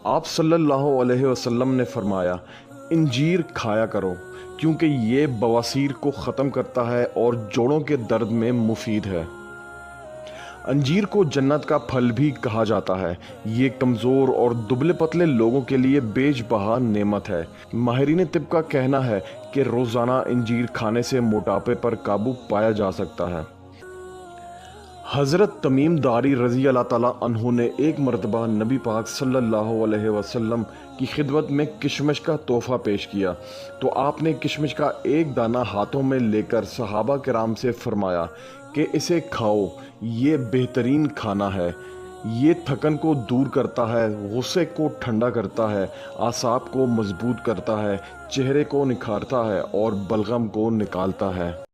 آپ صلی اللہ علیہ وسلم نے فرمایا، انجیر کھایا کرو کیونکہ یہ بواسیر کو ختم کرتا ہے اور جوڑوں کے درد میں مفید ہے۔ انجیر کو جنت کا پھل بھی کہا جاتا ہے۔ یہ کمزور اور دبلے پتلے لوگوں کے لیے بیش بہا نعمت ہے۔ ماہرین طب کا کہنا ہے کہ روزانہ انجیر کھانے سے موٹاپے پر قابو پایا جا سکتا ہے۔ حضرت تمیم داری رضی اللہ تعالیٰ عنہ نے ایک مرتبہ نبی پاک صلی اللہ علیہ وسلم کی خدمت میں کشمش کا تحفہ پیش کیا تو آپ نے کشمش کا ایک دانہ ہاتھوں میں لے کر صحابہ کرام سے فرمایا کہ اسے کھاؤ، یہ بہترین کھانا ہے، یہ تھکن کو دور کرتا ہے، غصے کو ٹھنڈا کرتا ہے، اعصاب کو مضبوط کرتا ہے، چہرے کو نکھارتا ہے اور بلغم کو نکالتا ہے۔